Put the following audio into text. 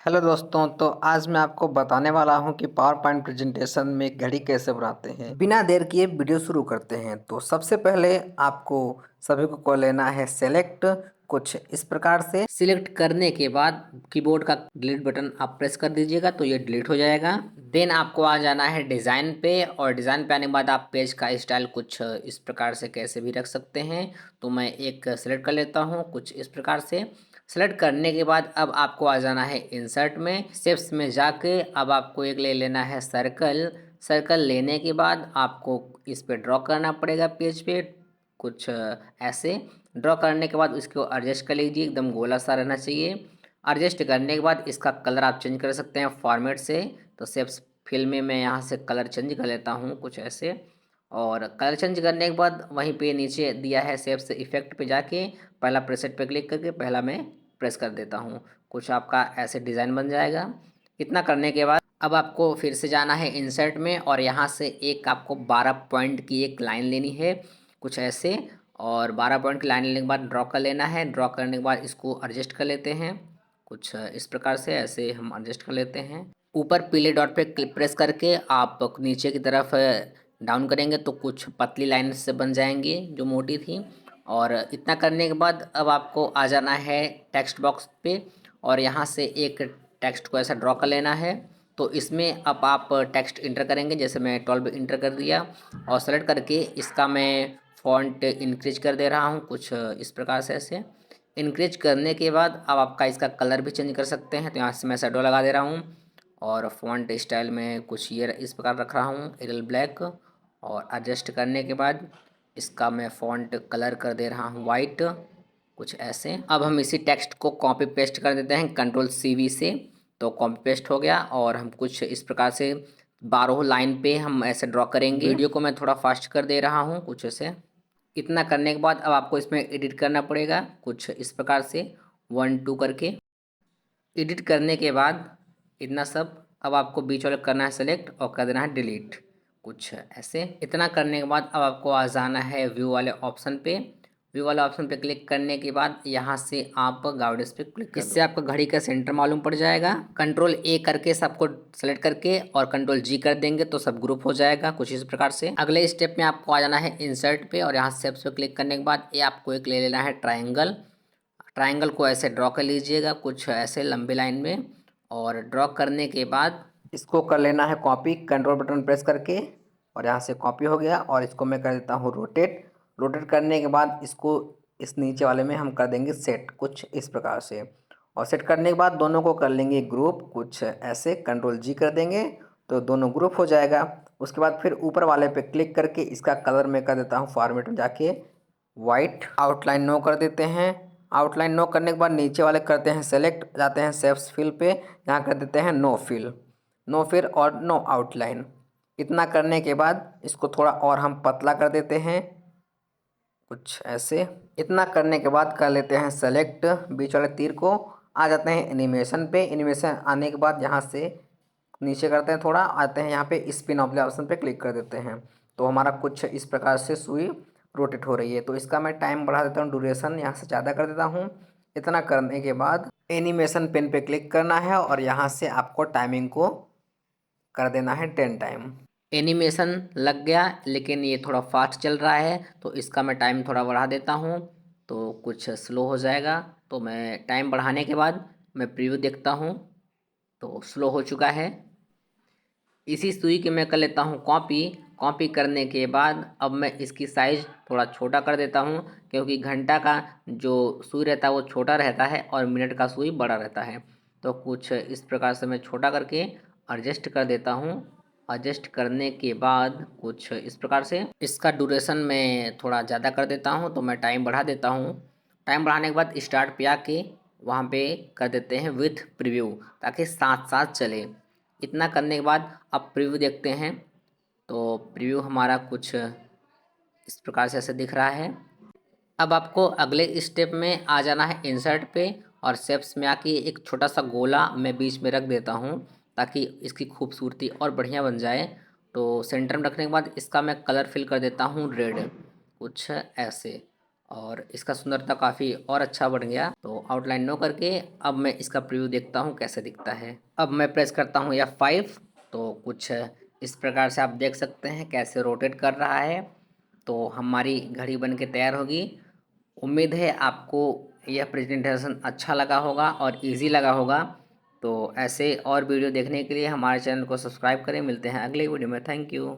Hello दोस्तों, तो आज मैं आपको बताने वाला हूं कि पावर पॉइंट प्रेजेंटेशन में घड़ी कैसे बनाते हैं। बिना देर किए वीडियो शुरू करते हैं। तो सबसे पहले आपको सभी को लेना है सेलेक्ट, कुछ इस प्रकार से। सिलेक्ट करने के बाद कीबोर्ड का डिलीट बटन आप प्रेस कर दीजिएगा तो ये डिलीट हो जाएगा। देन आपको आ जाना है डिज़ाइन पे, और डिज़ाइन पे आने के बाद आप पेज का स्टाइल कुछ इस प्रकार से कैसे भी रख सकते हैं। तो मैं एक सेलेक्ट कर लेता हूँ कुछ इस प्रकार से। सेलेक्ट करने के बाद अब आपको आ जाना है इंसर्ट में, शेप्स में जाके अब आपको एक ले लेना है सर्कल। सर्कल लेने के बाद आपको इस पे ड्रॉ करना पड़ेगा पेज पे कुछ ऐसे। ड्रॉ करने के बाद इसको एडजस्ट कर लीजिए, एकदम गोला सा रहना चाहिए। एडजस्ट करने के बाद इसका कलर आप चेंज कर सकते हैं फॉर्मेट से। तो शेप्स फिल में मैं यहाँ से कलर चेंज कर लेता हूँ कुछ ऐसे। और कलर चेंज करने के बाद वहीं पे नीचे दिया है शेप्स इफेक्ट पे जाके पहला प्रेसेट पे क्लिक करके पहला मैं प्रेस कर देता हूँ। कुछ आपका ऐसे डिज़ाइन बन जाएगा। इतना करने के बाद अब आपको फिर से जाना है इंसर्ट में, और यहाँ से एक आपको 12 पॉइंट की एक लाइन लेनी है कुछ ऐसे। और 12 पॉइंट की लाइन लेने के बाद ड्रॉ कर लेना है। ड्रॉ करने के बाद इसको एडजस्ट कर लेते हैं कुछ इस प्रकार से। ऐसे हम एडजस्ट कर लेते हैं। ऊपर पीले डॉट पे क्लिक प्रेस करके आप नीचे की तरफ डाउन करेंगे तो कुछ पतली लाइन से बन जाएंगी जो मोटी थी। और इतना करने के बाद अब आपको आ जाना है टेक्स्ट बॉक्स पे, और यहाँ से एक टेक्स्ट को ऐसा ड्रॉ कर लेना है। तो इसमें अब आप टेक्स्ट इंटर करेंगे, जैसे मैं 12 इंटर कर दिया। और सेलेक्ट करके इसका मैं फॉन्ट इंक्रीज कर दे रहा हूँ कुछ इस प्रकार से ऐसे। इंक्रीज करने के बाद अब आपका इसका कलर भी चेंज कर सकते हैं। तो यहाँ से मैं शैडो लगा दे रहा हूँ, और फॉन्ट स्टाइल में कुछ ये इस प्रकार रख रहा हूँ एरियल ब्लैक। और एडजस्ट करने के बाद इसका मैं फॉन्ट कलर कर दे रहा हूँ वाइट कुछ ऐसे। अब हम इसी टेक्स्ट को कॉपी पेस्ट कर देते हैं Ctrl+C+V से। तो कॉपी पेस्ट हो गया, और हम कुछ इस प्रकार से 12 लाइन पे हम ऐसे ड्रॉ करेंगे। वीडियो को मैं थोड़ा फास्ट कर दे रहा हूँ कुछ ऐसे। इतना करने के बाद अब आपको इसमें एडिट करना पड़ेगा कुछ इस प्रकार से 1 2 करके। एडिट करने के बाद इतना सब अब आपको बीच वाले करना है सेलेक्ट, और कर देना है डिलीट कुछ ऐसे। इतना करने के बाद अब आपको आ जाना है व्यू वाले ऑप्शन पे। व्यू वाले ऑप्शन पे क्लिक करने के बाद यहाँ से आप गाइडेंस पे क्लिक कर इससे आपका घड़ी का सेंटर मालूम पड़ जाएगा। Ctrl+A करके सबको सेलेक्ट करके और Ctrl+G कर देंगे तो सब ग्रुप हो जाएगा कुछ इस प्रकार से। अगले स्टेप में आपको आ जाना है इंसर्ट पे, और यहाँ शेप्स पे क्लिक करने के बाद ये आपको एक ले लेना है ट्राइंगल। ट्राइंगल को ऐसे ड्रॉ कर लीजिएगा कुछ ऐसे लंबी लाइन में। और ड्रॉ करने के बाद इसको कर लेना है कॉपी, कंट्रोल बटन प्रेस करके। और यहाँ से कॉपी हो गया, और इसको मैं कर देता हूँ रोटेट। रोटेट करने के बाद इसको इस नीचे वाले में हम कर देंगे सेट कुछ इस प्रकार से। और सेट करने के बाद दोनों को कर लेंगे ग्रुप कुछ ऐसे, Ctrl+G कर देंगे तो दोनों ग्रुप हो जाएगा। उसके बाद फिर ऊपर वाले पे क्लिक करके इसका कलर मैं कर देता हूँ फॉर्मेट में जाके वाइट। आउटलाइन नो कर देते हैं। आउटलाइन नो करने के बाद नीचे वाले करते हैं सेलेक्ट, जाते हैं शेप्स फिल पे, यहाँ कर देते हैं नो फिल। नो फिल और नो आउटलाइन। इतना करने के बाद इसको थोड़ा और हम पतला कर देते हैं कुछ ऐसे। इतना करने के बाद कर लेते हैं सेलेक्ट बीच वाले तीर को। आ जाते हैं एनिमेशन पे। एनिमेशन आने के बाद यहाँ से नीचे करते हैं थोड़ा, आते हैं यहाँ पे स्पिन वाले ऑप्शन पे क्लिक कर देते हैं। तो हमारा कुछ इस प्रकार से सुई रोटेट हो रही है। तो इसका मैं टाइम बढ़ा देता हूँ, ड्यूरेशन यहाँ से ज़्यादा कर देता हूँ। इतना करने के बाद एनिमेशन पेन पे क्लिक करना है, और यहाँ से आपको टाइमिंग को कर देना है 10 टाइम। एनिमेशन लग गया, लेकिन ये थोड़ा फास्ट चल रहा है तो इसका मैं टाइम थोड़ा बढ़ा देता हूँ तो कुछ स्लो हो जाएगा। तो मैं टाइम बढ़ाने के बाद मैं प्रीव्यू देखता हूँ तो स्लो हो चुका है। इसी सुई के मैं कर लेता हूँ कॉपी। कॉपी करने के बाद अब मैं इसकी साइज़ थोड़ा छोटा कर देता हूँ, क्योंकि घंटा का जो सुई रहता है वो छोटा रहता है और मिनट का सुई बड़ा रहता है। तो कुछ इस प्रकार से मैं छोटा करके एडजस्ट कर देता हूँ। एडजस्ट करने के बाद कुछ इस प्रकार से इसका ड्यूरेशन मैं थोड़ा ज़्यादा कर देता हूँ, तो मैं टाइम बढ़ा देता हूँ। टाइम बढ़ाने के बाद स्टार्ट पे आके वहाँ पे कर देते हैं विथ प्रीव्यू, ताकि साथ साथ चले। इतना करने के बाद अब प्रीव्यू देखते हैं। तो प्रीव्यू हमारा कुछ इस प्रकार से ऐसे दिख रहा है। अब आपको अगले स्टेप में आ जाना है इंसर्ट पे, और शेप्स में आके एक छोटा सा गोला मैं बीच में रख देता हूँ ताकि इसकी खूबसूरती और बढ़िया बन जाए। तो सेंटर में रखने के बाद इसका मैं कलर फिल कर देता हूँ रेड कुछ ऐसे। और इसका सुंदरता काफ़ी और अच्छा बढ़ गया। तो आउटलाइन नो करके अब मैं इसका प्रीव्यू देखता हूँ कैसे दिखता है। अब मैं प्रेस करता हूँ F5, तो कुछ इस प्रकार से आप देख सकते हैं कैसे रोटेट कर रहा है। तो हमारी घड़ी बन के तैयार होगी। उम्मीद है आपको यह प्रेजेंटेशन अच्छा लगा होगा और इजी लगा होगा। तो ऐसे और वीडियो देखने के लिए हमारे चैनल को सब्सक्राइब करें। मिलते हैं अगले वीडियो में। Thank you.